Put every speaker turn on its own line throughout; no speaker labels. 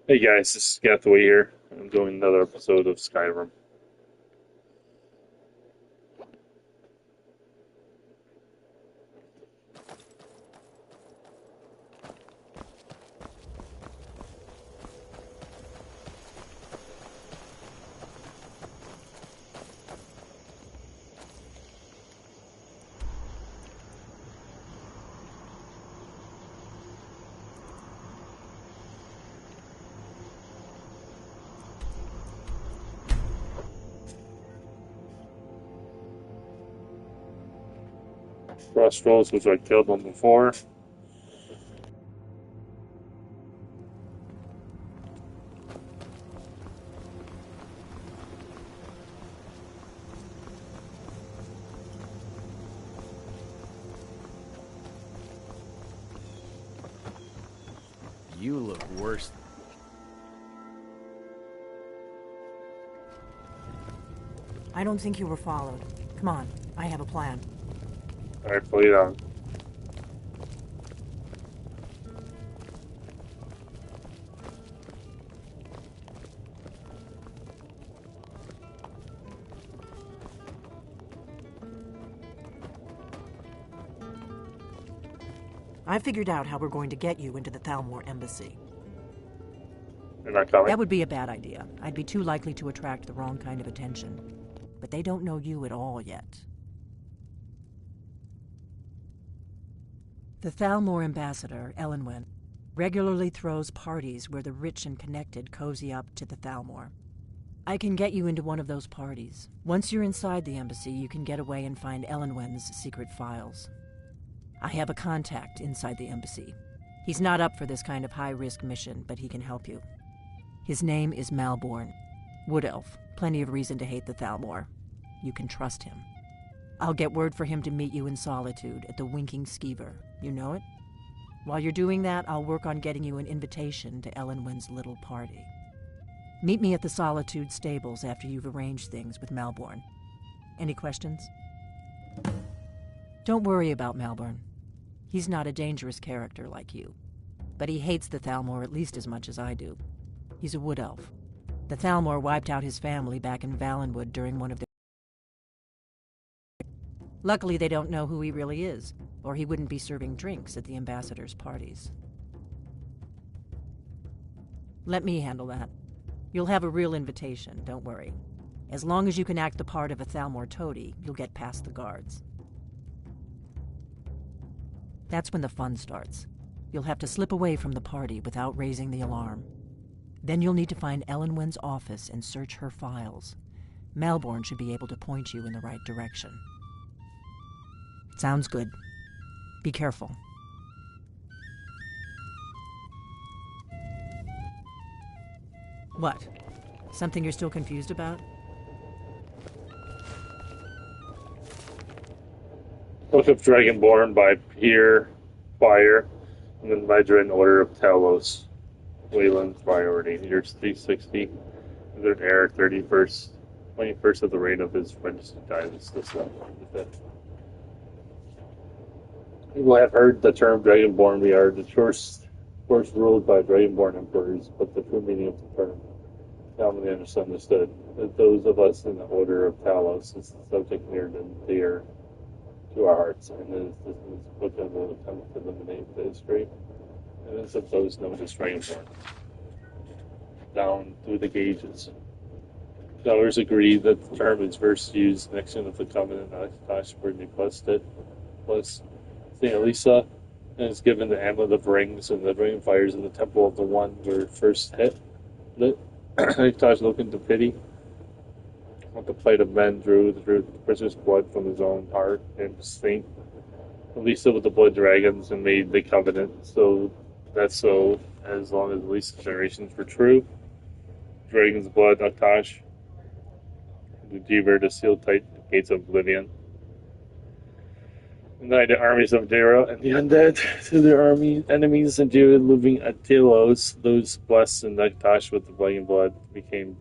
Hey guys, this is Gathaway here. I'm doing another episode of Skyrim. Crossroads, which I killed one before.
You look worse.
I don't think you were followed. Come on, I have a plan.
Alright, play it on.
I figured out how we're going to get you into the Thalmor embassy.
They're not coming.
That would be a bad idea. I'd be too likely to attract the wrong kind of attention. But they don't know you at all yet. The Thalmor ambassador, Elenwen, regularly throws parties where the rich and connected cozy up to the Thalmor. I can get you into one of those parties. Once you're inside the embassy, you can get away and find Elenwen's secret files. I have a contact inside the embassy. He's not up for this kind of high-risk mission, but he can help you. His name is Malborn. Wood Elf. Plenty of reason to hate the Thalmor. You can trust him. I'll get word for him to meet you in Solitude at the Winking Skeever. You know it? While you're doing that, I'll work on getting you an invitation to Elenwen's little party. Meet me at the Solitude stables after you've arranged things with Malborn. Any questions? Don't worry about Malborn. He's not a dangerous character like you. But he hates the Thalmor at least as much as I do. He's a wood elf. The Thalmor wiped out his family back in Valenwood during one of their... Luckily, they don't know who he really is, or he wouldn't be serving drinks at the ambassador's parties. Let me handle that. You'll have a real invitation, don't worry. As long as you can act the part of a Thalmor toady, you'll get past the guards. That's when the fun starts. You'll have to slip away from the party without raising the alarm. Then you'll need to find Elenwen's office and search her files. Malborn should be able to point you in the right direction. Sounds good. Be careful. What? Something you're still confused about?
Look up Dragonborn by Pier Fire, and then Ledger in Order of Talos. Wayland's priority. Years 360. And then heir 21st of the reign of his registered dynasty. People have heard the term Dragonborn. We are the first ruled by Dragonborn emperors, but the true meaning of the term commonly understood that those of us in the Order of Talos is the subject near and dear to our hearts, and this book will attempt to eliminate the history and is of those known as Dragonborn down through the gauges. Scholars agree that the term is first used next to the Covenant Akatosh where Niquested plus St. Elisa, and is given the Amulet of Rings and the Dragon Fires in the Temple of the One were first lit. Akatosh looking to pity what the plight of men drew the prisoner's blood from his own heart and saint Elisa with the blood dragons and made the covenant so as long as at least the generations were true. Dragon's blood, Akatosh, the Deaver to seal tight the gates of oblivion. United armies of Dara and the undead to their enemies and dear living at Telos, those blessed in Akatosh with the dragon blood became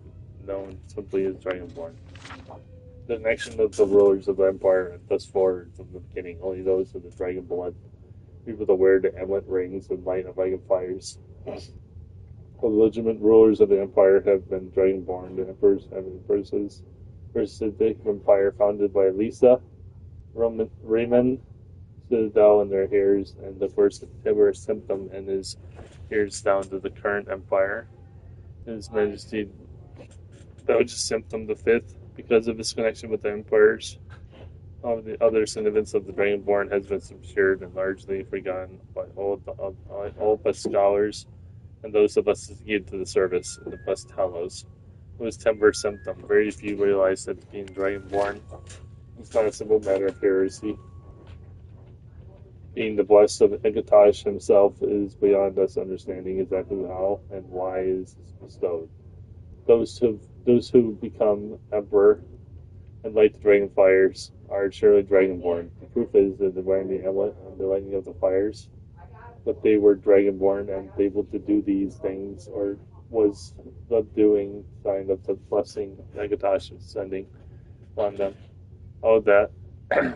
known simply as Dragonborn. The connection of the rulers of the empire and thus forward from the beginning, only those with the dragon blood, people that wear the amulet rings and light of dragon fires. The legitimate rulers of the empire have been dragonborn. The emperors have been versus the empire founded by Lisa, Raymond, Citadel, and their heirs, and the first Timur Symptom and his heirs down to the current empire. His Majesty Doge Symptom V, because of his connection with the empires. All the other descendants of the Dragonborn has been obscured and largely forgotten by all but scholars and those of us dedicated to the service in the best hallows. It was Timber Symptom. Very few realize that being Dragonborn is not a simple matter of heresy. Being the blessed of Igatash himself is beyond us understanding exactly how and why it is bestowed. Those who become emperor and light the dragon fires are surely dragonborn. The proof is that the winding amulet and the lighting of the fires, that they were dragonborn and able to do these things, or was the doing sign of the blessing Negatash is sending on them. All that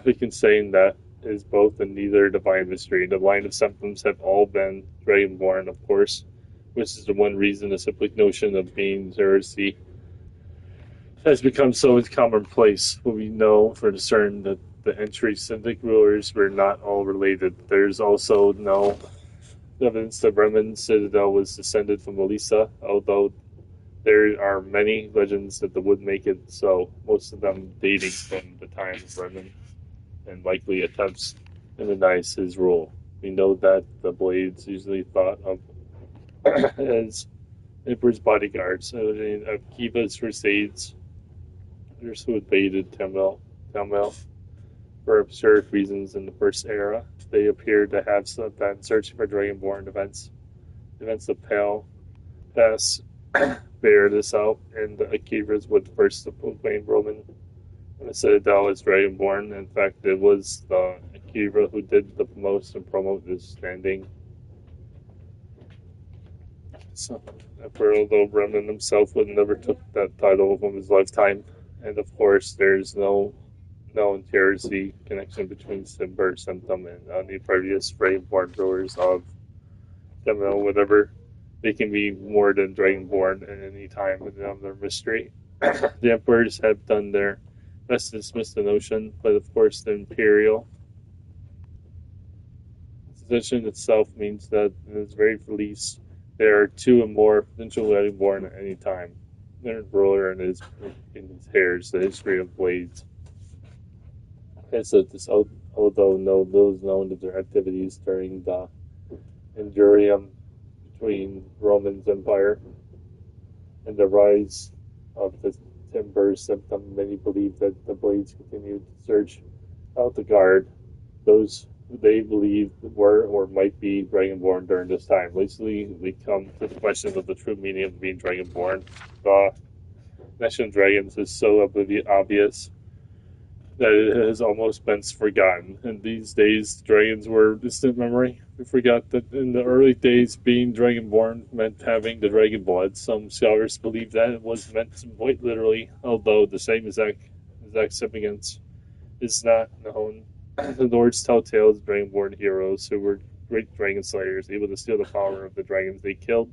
we can say in that is both and neither divine mystery. The line of symptoms have all been dragonborn, of course, which is the one reason the simple notion of being heresy has become so commonplace. But we know for certain that the entry syndic rulers were not all related. There's also no evidence that Bremen's citadel was descended from Elisa, although there are many legends that would make it so, most of them dating from the time of Bremen, and likely attempts to deny his rule. We know that the blades usually thought of as Emperor's bodyguards, of Kiva's crusades, others who invaded Tamil for absurd reasons in the first era. They appeared to have been searching for Dragonborn events. Events of Pale Pass bear this out, and the Akivas would first proclaim Roman the Citadel as Dragonborn. In fact, it was the Akiva who did the most to promote this standing. So, although Bremen himself would never took that title from his lifetime, and of course, there's no heresy connection between Simber, Symptom, and the previous Dragonborn rulers of Tamil, whatever. They can be more than Dragonborn at any time in their mystery. The emperors have done their best to dismiss the notion, but of course, the imperial position itself means that, in its very least, there are two or more potential Dragonborn at any time. Their ruler and his heirs, the history of blades. And so this, although no little is known of their activities during the Endurium between Roman's Empire and the rise of the Timber Symptom, many believe that the blades continued to search out the guard, those who they believed were or might be Dragonborn during this time. Recently, we come to the question of the true meaning of being Dragonborn. The mention of dragons is so obvious that it has almost been forgotten. And these days, dragons were distant memory. We forgot that in the early days, being Dragonborn meant having the dragon blood. Some scholars believe that it was meant quite literally, although the same exact significance is not known. The Lords tell tales of Dragonborn heroes who were great dragon slayers, able to steal the power of the dragons they killed.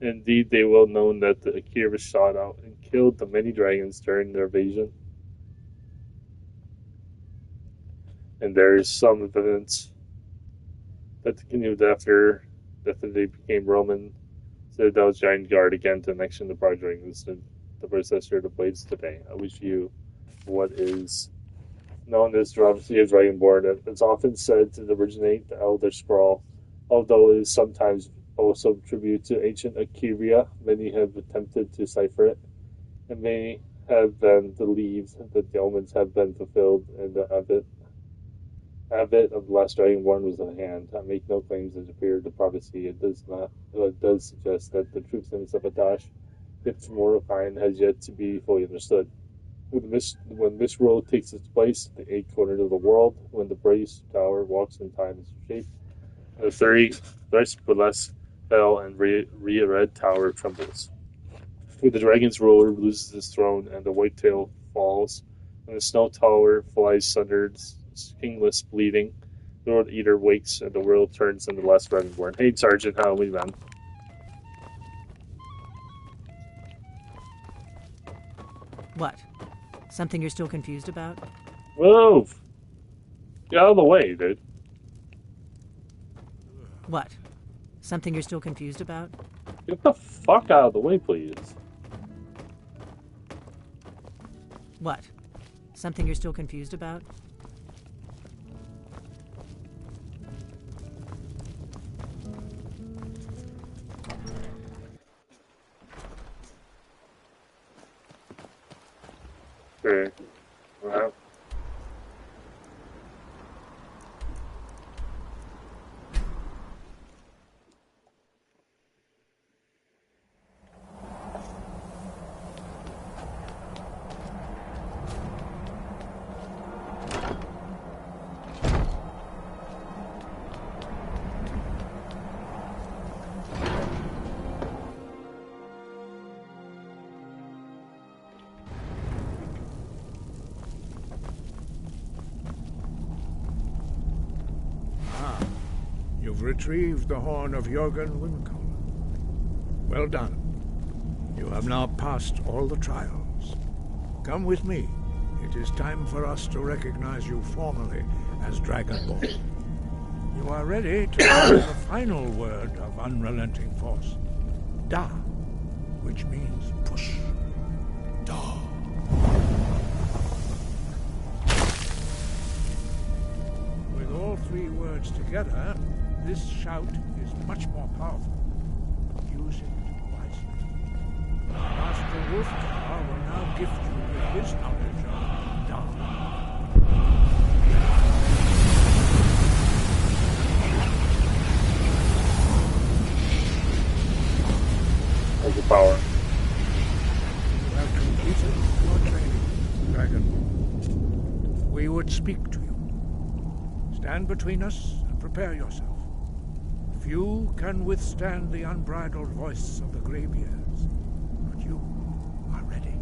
Indeed, they well known that the Akira shot out and killed the many dragons during their invasion. And there is some evidence that continued after that they became Roman Citadel's giant guard again to connection to Pride Dragons, the predecessor of the Blades today. I wish you what is known as Prophecy of Dragonborn. It's often said to originate the Elder Scroll, although it is sometimes also tribute to ancient Akira. Many have attempted to cipher it, and many have been believed that the omens have been fulfilled and the Abbot of the last Dragonborn was at hand. I make no claims that appear to prophecy. It does suggest that the true sense of Adash, if mortal kind, has yet to be fully understood. When this world takes its place, the eight corners of the world, when the brace tower walks in time's shape, the thrice burlesque fell and red tower trembles. When the dragon's ruler loses his throne and the white tail falls, when the snow tower flies sundered, kingless bleeding, the Lord Eater wakes and the world turns into the last Dragonborn. Hey, Sergeant, how are we, man?
What? Something you're still confused about?
Move! Get out of the way, dude.
What? Something you're still confused about?
Get the fuck out of the way, please.
What? Something you're still confused about?
Okay. Well.
You've retrieved the horn of Jürgen Windcomb. Well done. You have now passed all the trials. Come with me. It is time for us to recognize you formally as Dragonborn. You are ready to utter the final word of unrelenting force. Da, which means push. Da. With all three words together, this shout is much more powerful. Use it wisely. Master Wolfgar will now gift you with his knowledge of Dharma.
Has the power.
You have completed your training, Dragon. We would speak to you. Stand between us and prepare yourself. Few can withstand the unbridled voice of the Greybeards, but you are ready.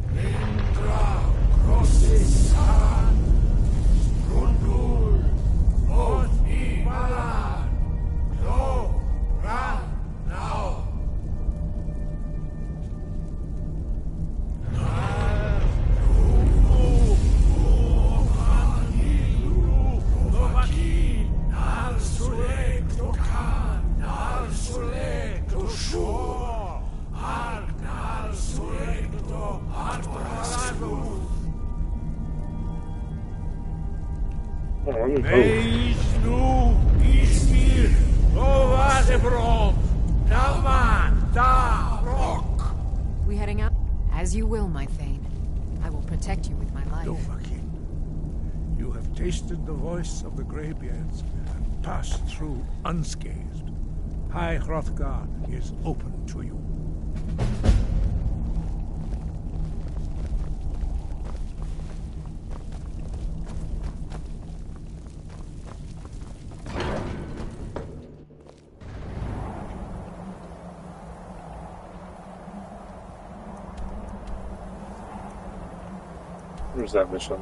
Indra Grossesan, Grundul, Othi Balan, Lo, Ran, Now.
We heading out? As you will, my Thane. I will protect you with my life.
Dovahkiin, you have tasted the voice of the Greybeards and passed through unscathed. High Hrothgar is open to you.
Where's that mission?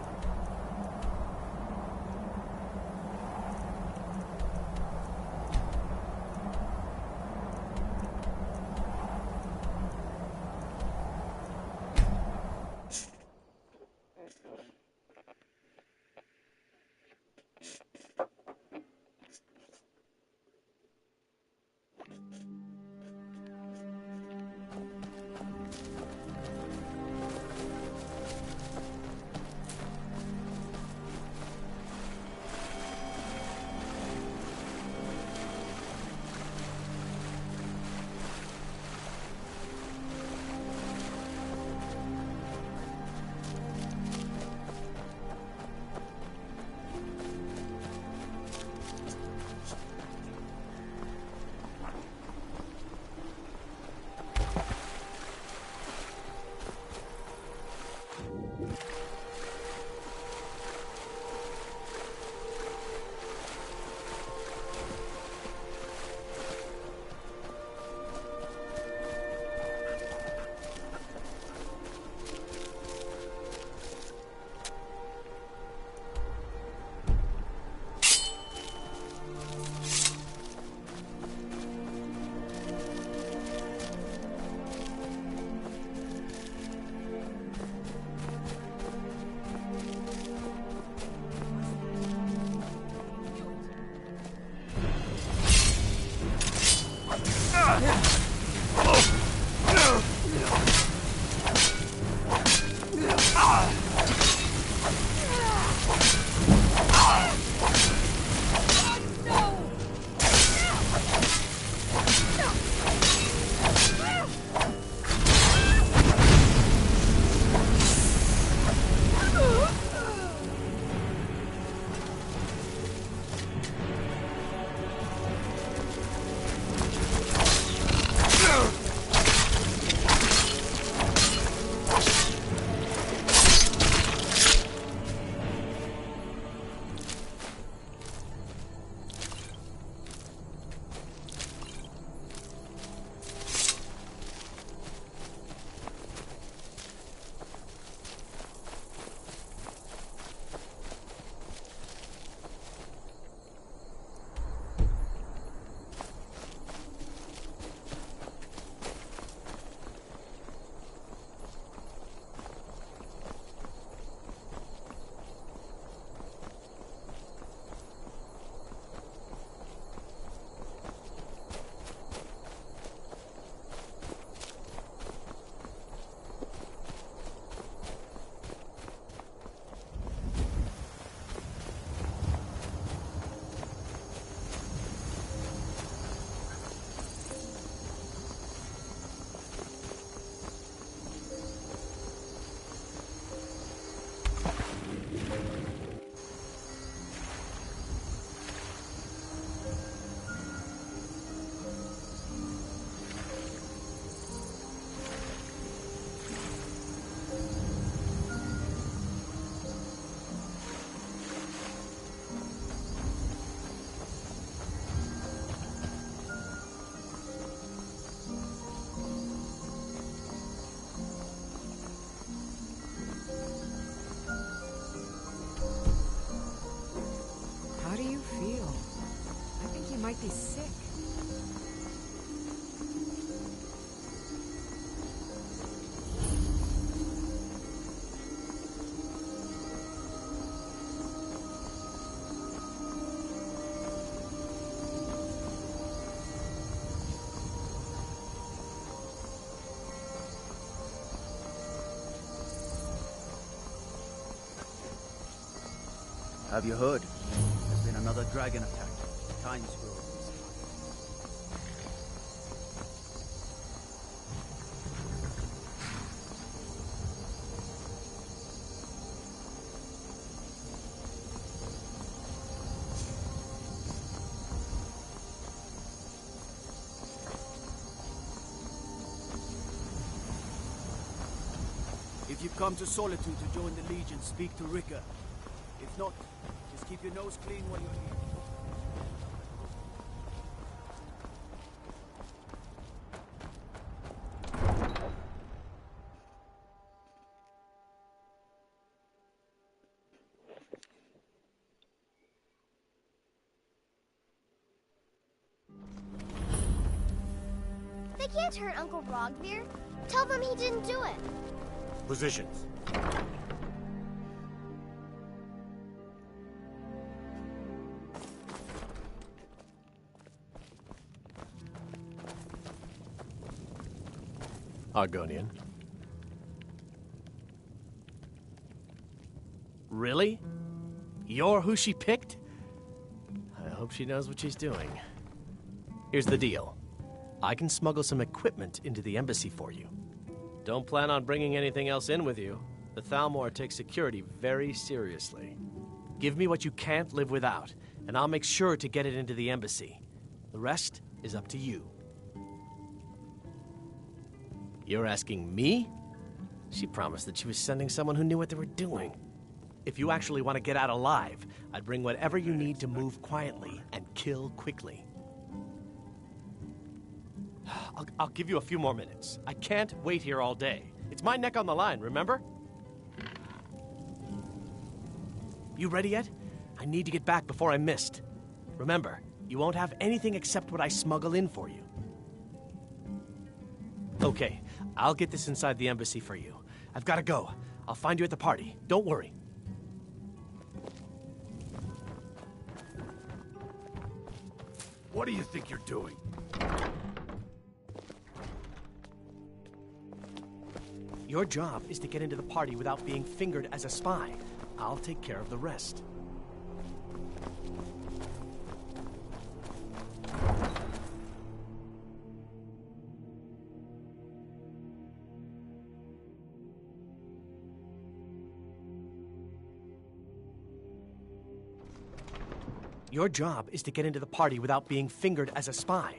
might be sick.
Have you heard? There's been another dragon attack. Time scroll. If you've come to Solitude to join the Legion, speak to Rika. If not, just keep your nose clean while you're here.
They can't hurt Uncle Rogvir. Tell them he didn't do it.
Positions. Argonian. Really? You're who she picked? I hope she knows what she's doing. Here's the deal. I can smuggle some equipment into the embassy for you. Don't plan on bringing anything else in with you. The Thalmor takes security very seriously. Give me what you can't live without, and I'll make sure to get it into the embassy. The rest is up to you. You're asking me? She promised that she was sending someone who knew what they were doing. If you actually want to get out alive, I'd bring whatever you need to move quietly and kill quickly. I'll give you a few more minutes. I can't wait here all day. It's my neck on the line, remember? You ready yet? I need to get back before I'm missed. Remember, you won't have anything except what I smuggle in for you. Okay, I'll get this inside the embassy for you. I've got to go. I'll find you at the party. Don't worry. What do you think you're doing?
Your job is to get into the party without being fingered as a spy. I'll take care of the rest. Your job is to get into the party without being fingered as a spy.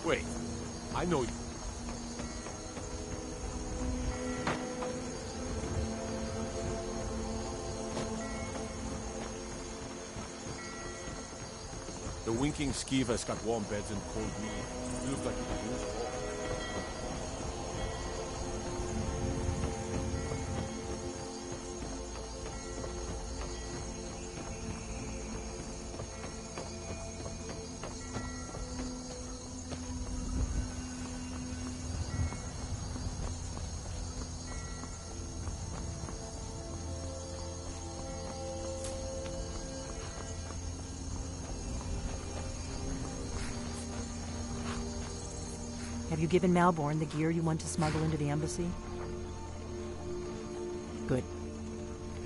Wait, I know you. The winking skeever's got warm beds and cold meat. You look like you could use it all.
Have you given Malborn the gear you want to smuggle into the embassy? Good.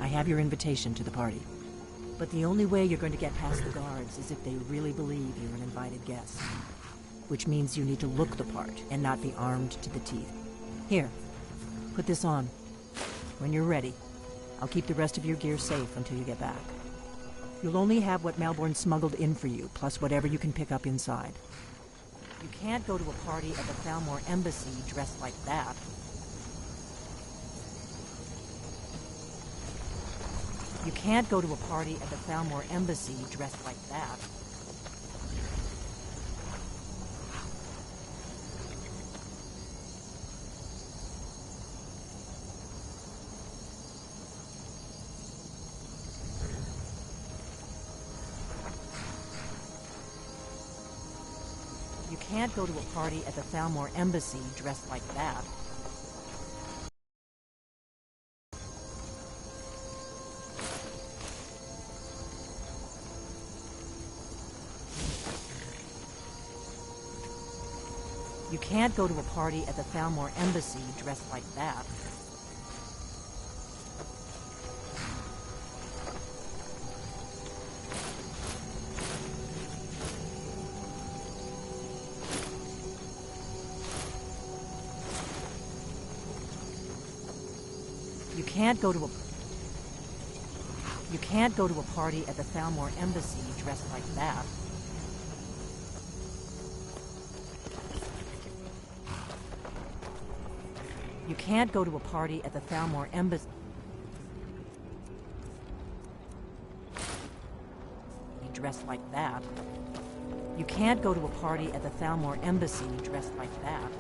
I have your invitation to the party. But the only way you're going to get past the guards is if they really believe you're an invited guest. Which means you need to look the part and not be armed to the teeth. Here, put this on. When you're ready, I'll keep the rest of your gear safe until you get back. You'll only have what Malborn smuggled in for you, plus whatever you can pick up inside. You can't go to a party at the Thalmor Embassy dressed like that. You can't go to a party at the Thalmor Embassy dressed like that. You can't go to a party at the Thalmor Embassy dressed like that. You can't go to a party at the Thalmor Embassy dressed like that. You can't go to a party at the Thalmor Embassy dressed like that. You can't go to a party at the Thalmor Embassy dressed like that. You can't go to a party at the Thalmor Embassy dressed like that.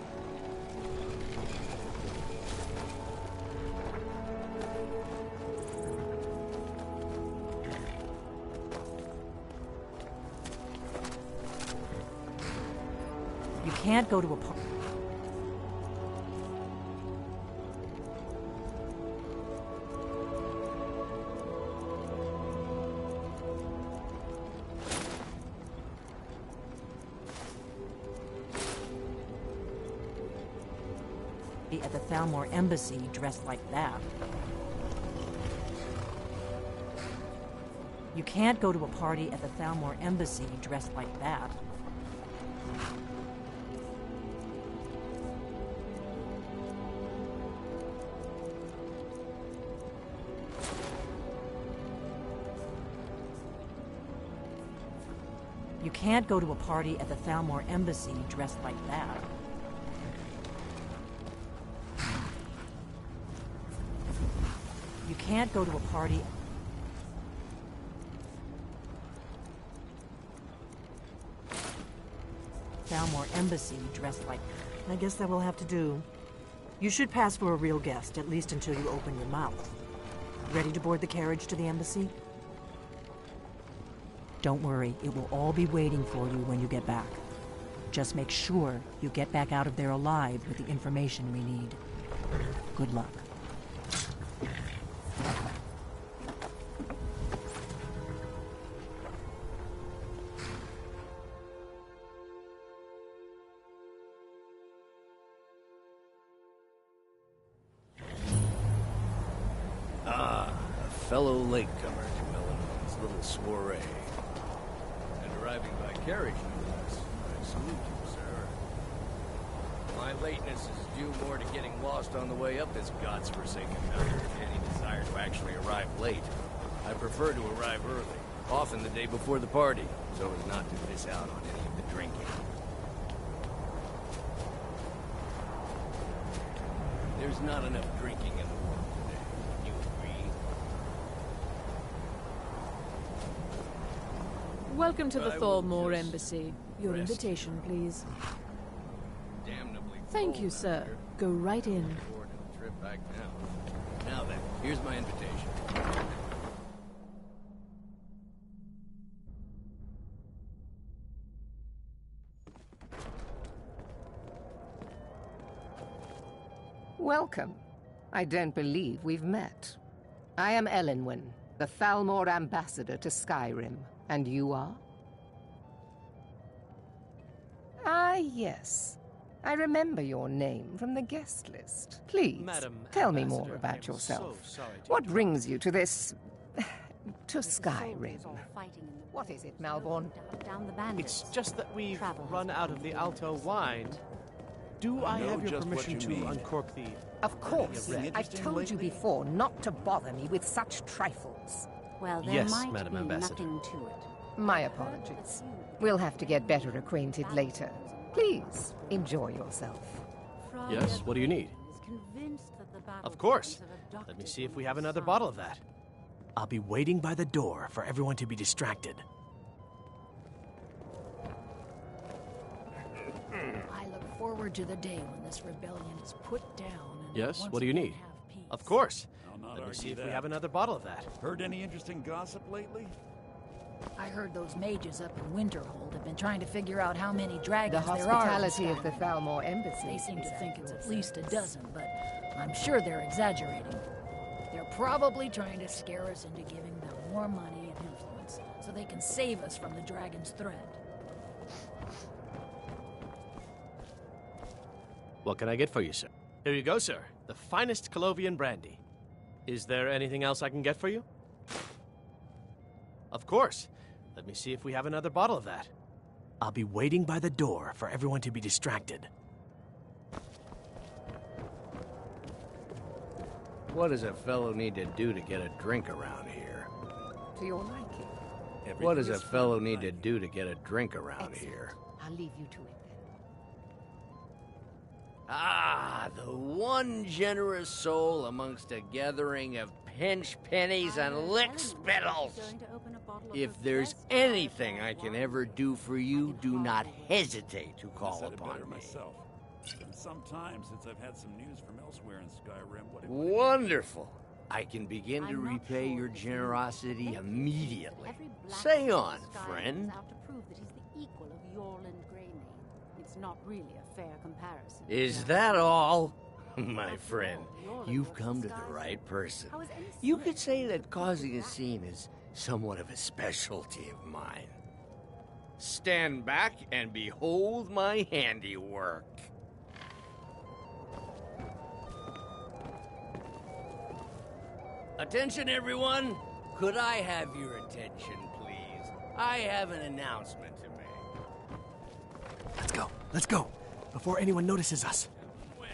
You can't go to a party. At the Thalmor Embassy dressed like that. You can't go to a party at the Thalmor Embassy dressed like that. You can't go to a party at the Thalmor Embassy dressed like that. You can't go to a party. Thalmor Embassy dressed like. I guess that will have to do. You should pass for a real guest, at least until you open your mouth. Ready to board the carriage to the embassy? Don't worry, it will all be waiting for you when you get back. Just make sure you get back out of there alive with the information we need. Good luck.
Fellow latecomer to Melano's little soiree. And arriving by carriage, no less. I salute you, sir. My lateness is due more to getting lost on the way up this god's-forsaken mountain than any desire to actually arrive late. I prefer to arrive early, often the day before the party, so as not to miss out on any of the drinking. There's not enough drinking in the world today. You agree?
Welcome to the
I will
Thalmor
just
Embassy. Your
rest.
invitation, please.
Damnably
Thank
full
you,
down
sir.
here.
Go right in.
Looking forward to the trip back now. Now then, here's my invitation.
Welcome. I don't believe we've met. I am Elenwen, the Thalmor ambassador to Skyrim. And you are? Ah, yes. I remember your name from the guest list. Please,
Madam
tell me
Ambassador,
more
I
about
am
yourself.
so sorry to
What
interrupt.
brings you to this... to Skyrim? What is it, Malborn?
It's just that we've run out of the Alto wine. Do I have your permission to uncork the...
Of course. I've told you before not to bother me with such trifles.
Well, there
Yes,
might
Madam
be
Ambassador.
nothing to it.
My apologies. We'll have to get better acquainted later. Please, enjoy yourself.
Yes, what do you need? Of course. Let me see if we have another bottle of that. I'll be waiting by the door for everyone to be distracted.
I look forward to the day when this rebellion is put down. And
Yes,
once
what do you
again
need?
have peace.
Of course.
I'll not
Let me
argue
see if we
that.
have another bottle of that.
Heard any interesting gossip lately?
I heard those mages up in Winterhold have been trying to figure out how many
The
dragons there are. in
hospitality of the
Skyrim.
Thalmor Embassy.
They seem to
is
think it's
your
at least a
service.
dozen, but I'm sure they're exaggerating. They're probably trying to scare us into giving them more money and influence so they can save us from the dragon's threat.
What can I get for you, sir? Here you go, sir. The finest Colovian brandy. Is there anything else I can get for you? Of course. Let me see if we have another bottle of that. I'll be waiting by the door for everyone to be distracted.
What does a fellow need to do to get a drink around here?
To your liking.
What does a fellow need to do to get a drink around
Excellent.
here?
I'll leave you to it then.
Ah, the one generous soul amongst a gathering of pinch pennies and lick spittles. If there's anything I can ever do for you, do not hesitate to call upon me.
Myself. It's been some time since I've had some news from elsewhere in Skyrim.
Wonderful. I can begin to repay your generosity immediately. Say on, friend.
Out to prove that he's the equal of Yorland Greymane. It's not really a fair comparison.
Is that all? My friend, you've come to the right person. You could say that causing a scene is somewhat of a specialty of mine. Stand back and behold my handiwork. Attention, everyone! Could I have your attention, please? I have an announcement to make.
Let's go, before anyone notices us.
When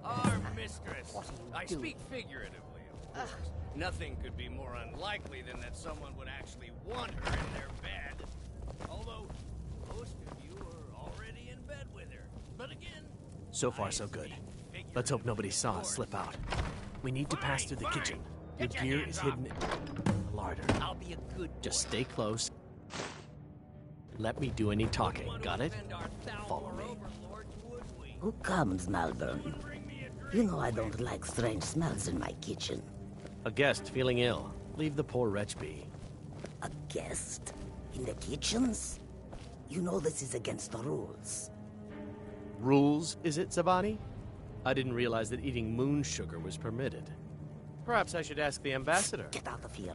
our mistress, I speak figuratively, of course. Nothing could be more unlikely than that someone would actually want her in their bed. Although, most of you are already in bed with her. But again...
So far, so good. Let's hope nobody saw us slip out. We need to pass through the kitchen. Your gear is hidden in the larder.
I'll be a good
Just stay close. Let me do any talking, got it? Follow me.
Who comes, Malvern? You know I don't like strange smells in my kitchen.
A guest feeling ill. Leave the poor wretch be.
A guest? In the kitchens? You know this is against the rules.
Rules, is it, Zabani? I didn't realize that eating moon sugar was permitted. Perhaps I should ask the ambassador.
Get out of here.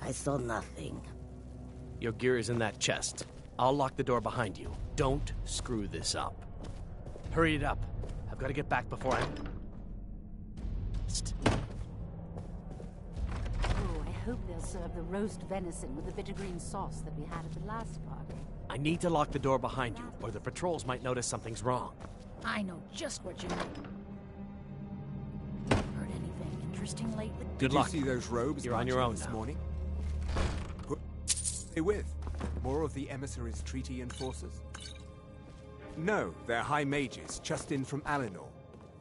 I saw nothing.
Your gear is in that chest. I'll lock the door behind you. Don't screw this up. Hurry it up. I've got to get back before I...
Oh, I hope they'll serve the roast venison with the bittergreen sauce that we had at the last party.
I need to lock the door behind you, or the patrols might notice something's wrong.
I know just what you mean. Heard anything interesting lately?
Good luck.
Did you see those robes
You're on your own
this
now.
morning? Who are they with? More of the emissaries' treaty enforcers? No, they're high mages, just in from Alinor.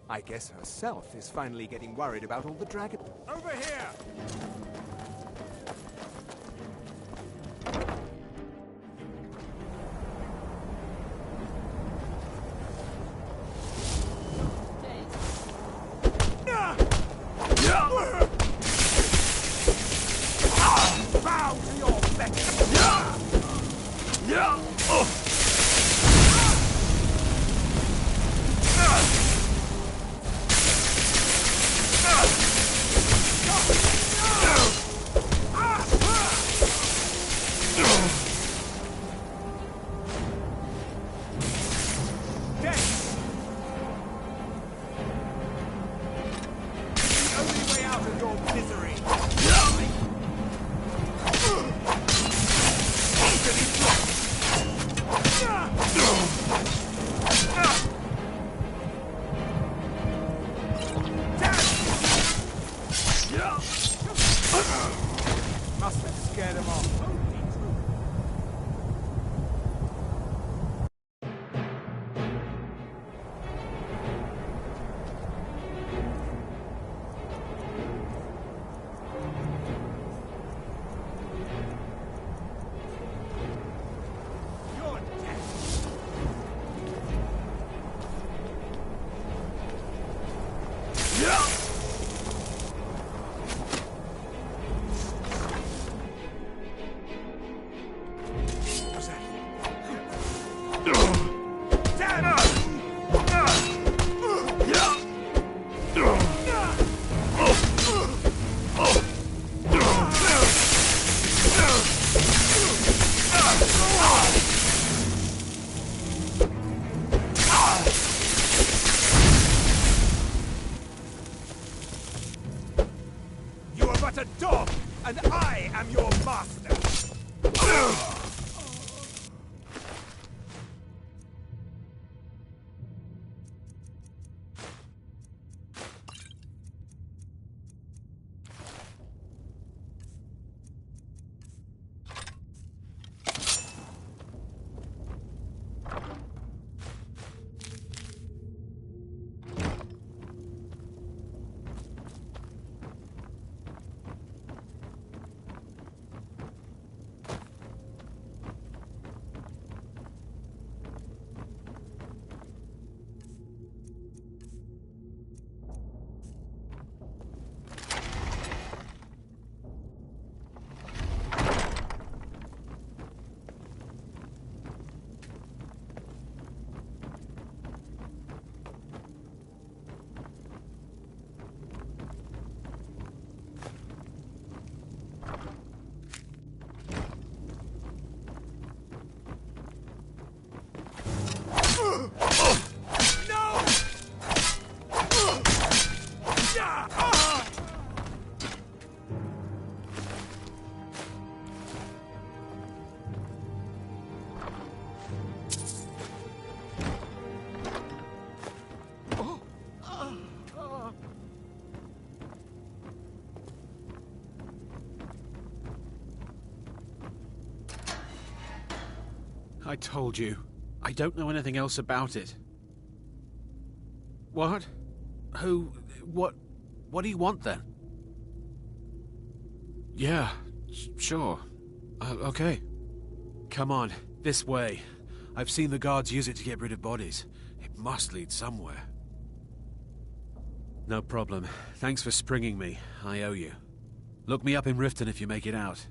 I guess herself is finally getting worried about all the dragon...
Over here!
Bow to your beck!
Let's scare them off. A dog, and I am your master.
I told you. I don't know anything else about it. What? Who? What do you want then? Yeah, sure. Okay. Come on, this way. I've seen the guards use it to get rid of bodies. It must lead somewhere. No problem. Thanks for springing me. I owe you. Look me up in Riften if you make it out.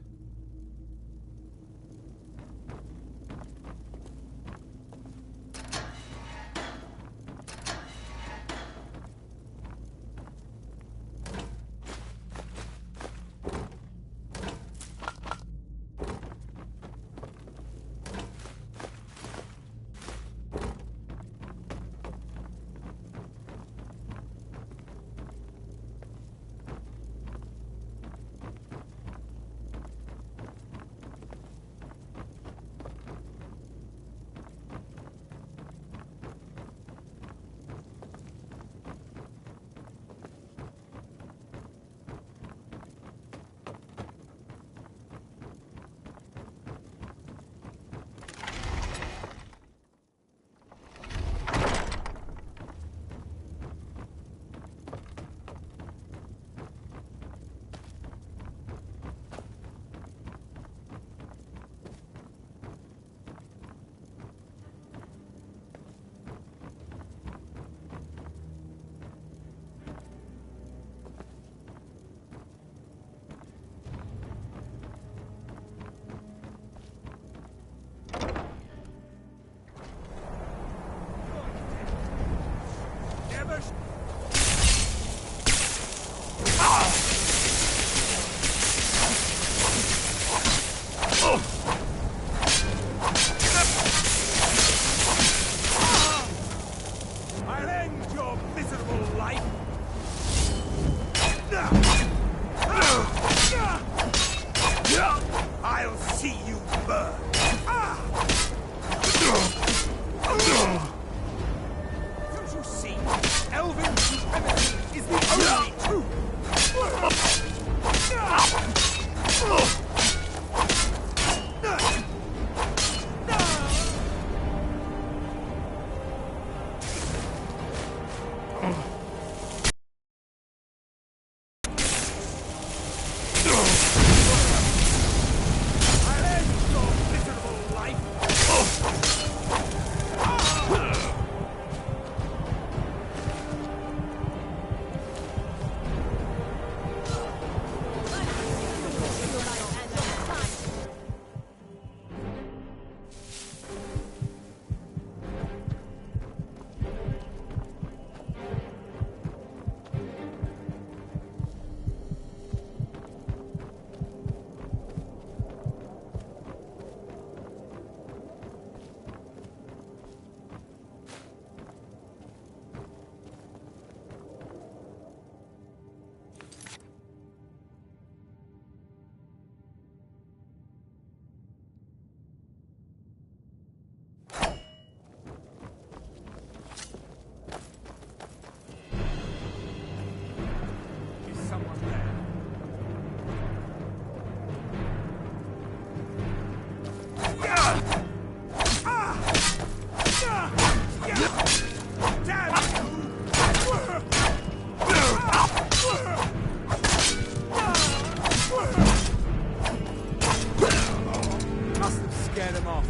scare them off.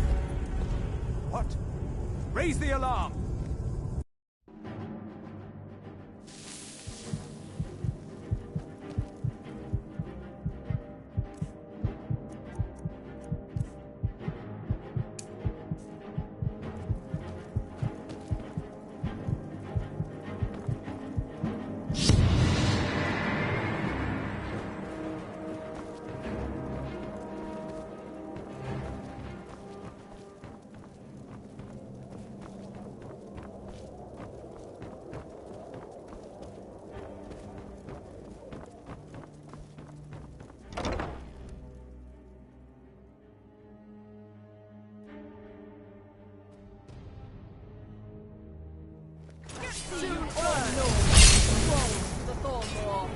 What? Raise the alarm!
Soon all know the Thornmore.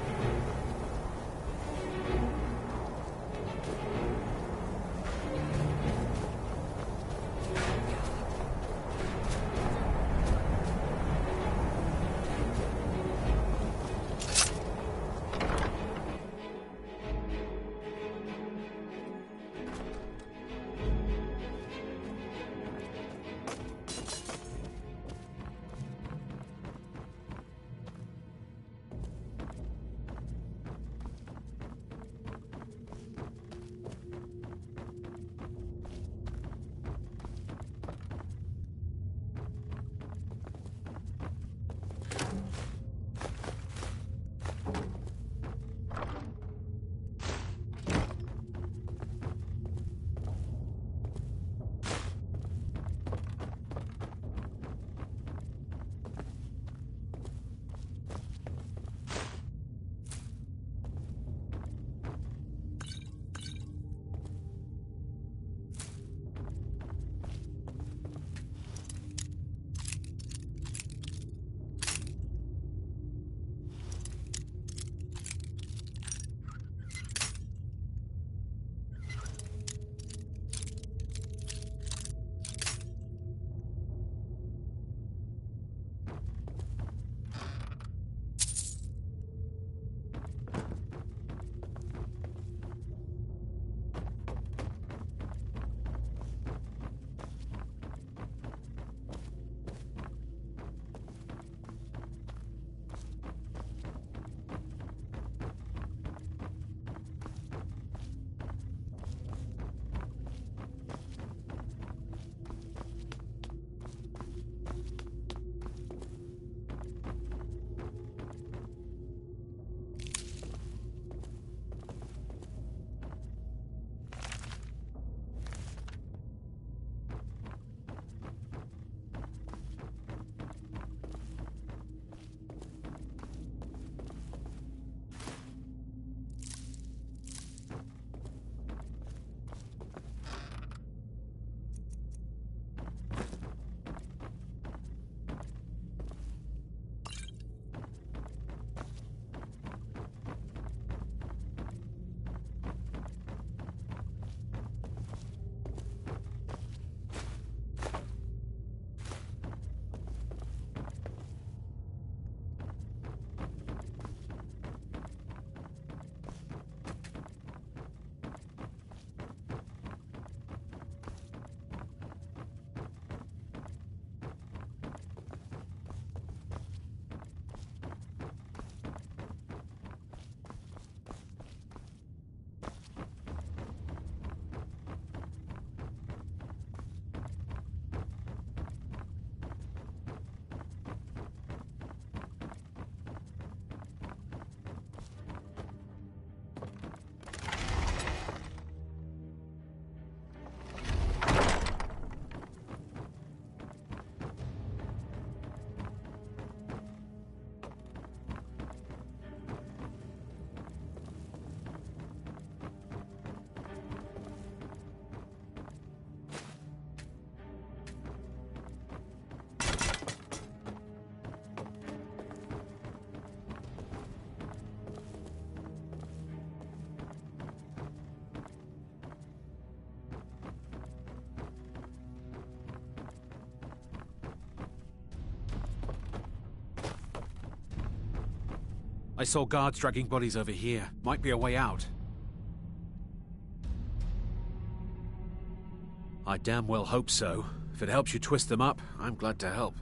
I saw guards dragging bodies over here. Might be a way out. I damn well hope so. If it helps you twist them up, I'm glad to help.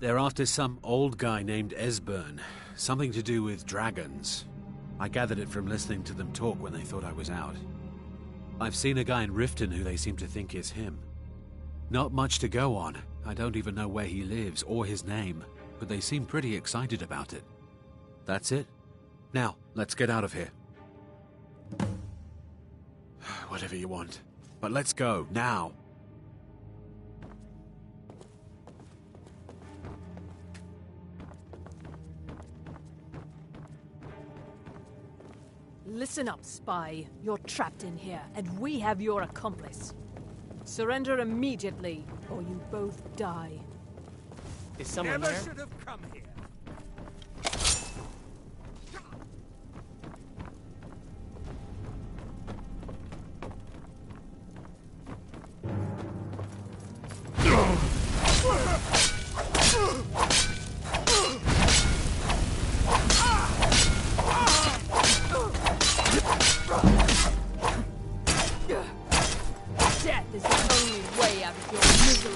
They're after some old guy named Esbern. Something to do with dragons. I gathered it from listening to them talk when they thought I was out. I've seen a guy in Riften who they seem to think is him. Not much to go on. I don't even know where he lives or his name, but they seem pretty excited about it. That's it. Now, let's get out of here. Whatever you want. But let's go, now.
Listen up, spy. You're trapped in here, and we have your accomplice. Surrender immediately, or you both die.
Is someone
Never
there?
should have come here.
Death is the only way out of your misery.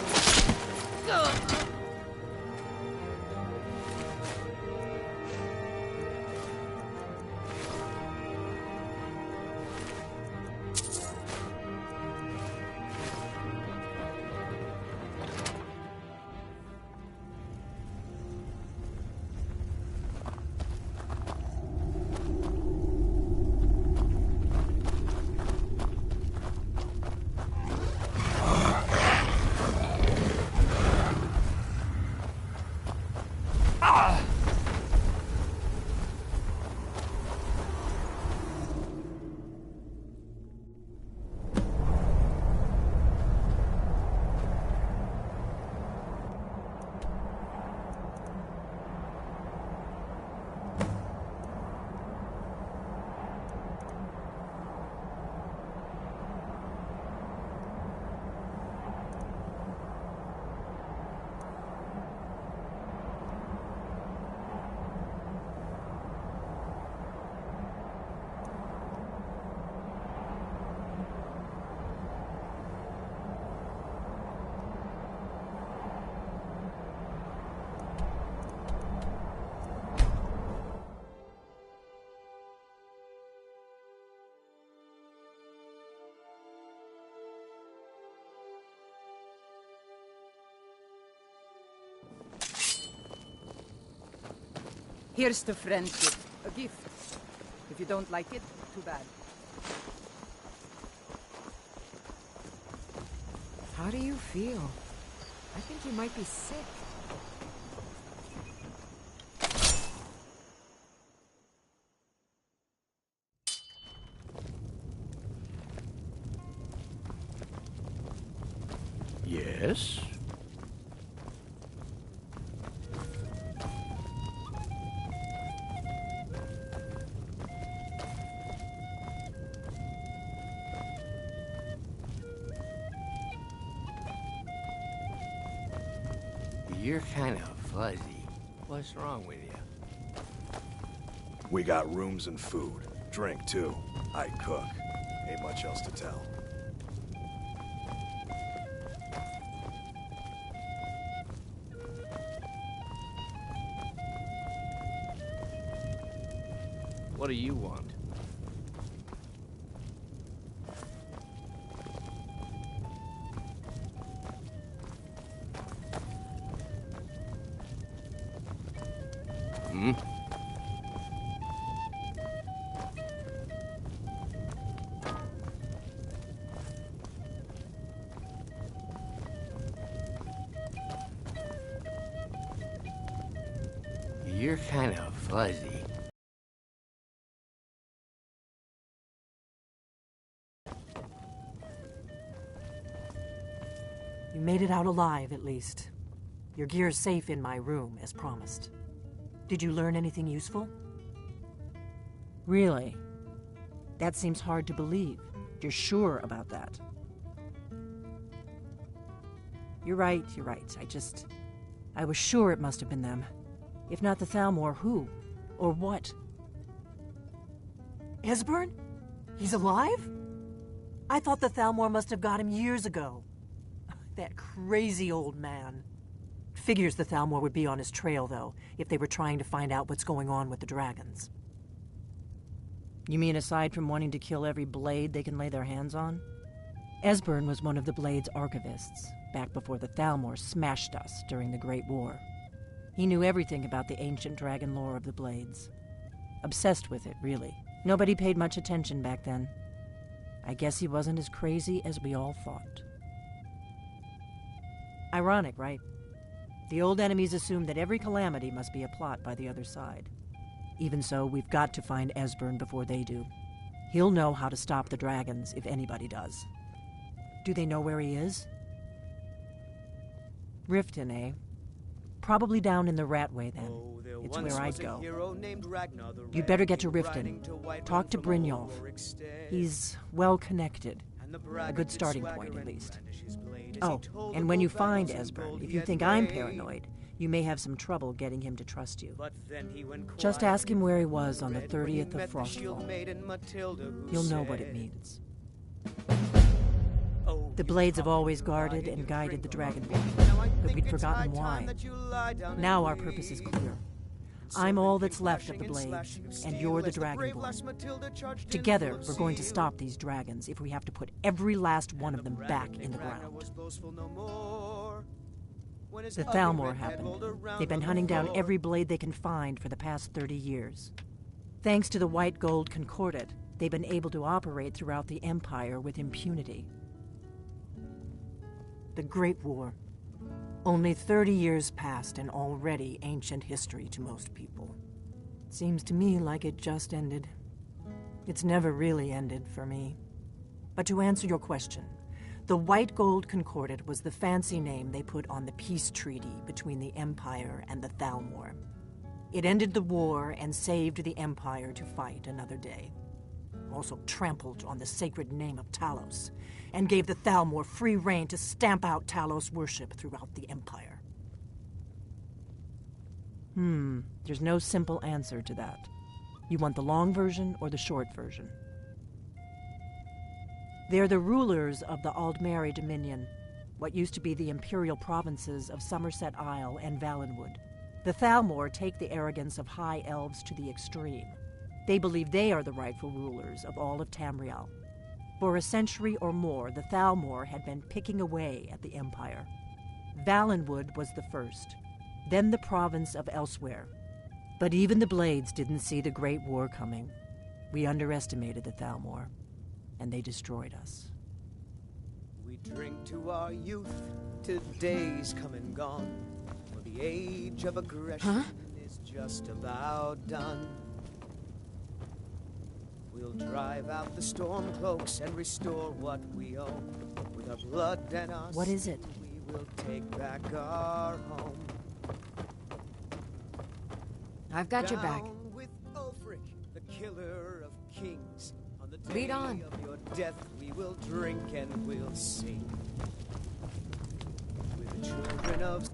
Here's the friendship. A gift. If you don't like it, too bad.
How do you feel? I think you might be sick.
Yes? You're kind of fuzzy. What's wrong with you?
We got rooms and food. Drink, too. I cook. Ain't much else to tell.
What do you want? Hmm? You're kind of fuzzy.
You made it out alive, at least. Your gear's safe in my room, as promised. Did you learn anything useful? Really? That seems hard to believe. You're sure about that? You're right. I was sure it must have been them. If not the Thalmor, who? Or what? Esbern? He's alive? I thought the Thalmor must have got him years ago. That crazy old man. Figures the Thalmor would be on his trail, though, if they were trying to find out what's going on with the dragons. You mean aside from wanting to kill every blade they can lay their hands on? Esbern was one of the Blade's archivists, back before the Thalmor smashed us during the Great War. He knew everything about the ancient dragon lore of the Blades. Obsessed with it, really. Nobody paid much attention back then. I guess he wasn't as crazy as we all thought. Ironic, right? The old enemies assumed that every calamity must be a plot by the other side. Even so, we've got to find Esbern before they do. He'll know how to stop the dragons, if anybody does. Do they know where he is? Riften, eh? Probably down in the Ratway, then. It's where I'd go. You'd better get to Riften. Talk to Brynjolf. He's well-connected. A good starting point, at least. Oh, and when you find Esbern, if you think I'm paranoid, you may have some trouble getting him to trust you. Just ask him where he was on the 30th of Frostfall. You'll know what it means. The Blades have always guarded and guided the Dragonborn, but we'd forgotten why. Now our purpose is clear. I'm all that's left of the Blades, and you're the Dragonborn. Together, we're going to stop these dragons if we have to put every last one of them back in the ground. The Thalmor happened. They've been hunting down every blade they can find for the past 30 years. Thanks to the White Gold Concordat, they've been able to operate throughout the Empire with impunity. The Great War. Only 30 years passed and already ancient history to most people. Seems to me like it just ended. It's never really ended for me. But to answer your question, the White Gold Concordat was the fancy name they put on the peace treaty between the Empire and the Thalmor. It ended the war and saved the Empire to fight another day. Also trampled on the sacred name of Talos, and gave the Thalmor free rein to stamp out Talos worship throughout the Empire. There's no simple answer to that. You want the long version or the short version? They're the rulers of the Aldmeri Dominion, what used to be the imperial provinces of Somerset Isle and Valenwood. The Thalmor take the arrogance of high elves to the extreme. They believe they are the rightful rulers of all of Tamriel. For a century or more, the Thalmor had been picking away at the Empire. Valenwood was the first, then the province of Elsewhere. But even the Blades didn't see the Great War coming. We underestimated the Thalmor, and they destroyed us.
We drink to our youth, to days come and gone, for the age of aggression is just about done. We'll drive out the storm cloaks and restore what we own. With our blood and our
What is it?
We will take back our home.
I've got your back.
Down with Ulfric, the killer of kings. On the
Lead
day
on.
of your death, we will drink and we'll sing. With the children of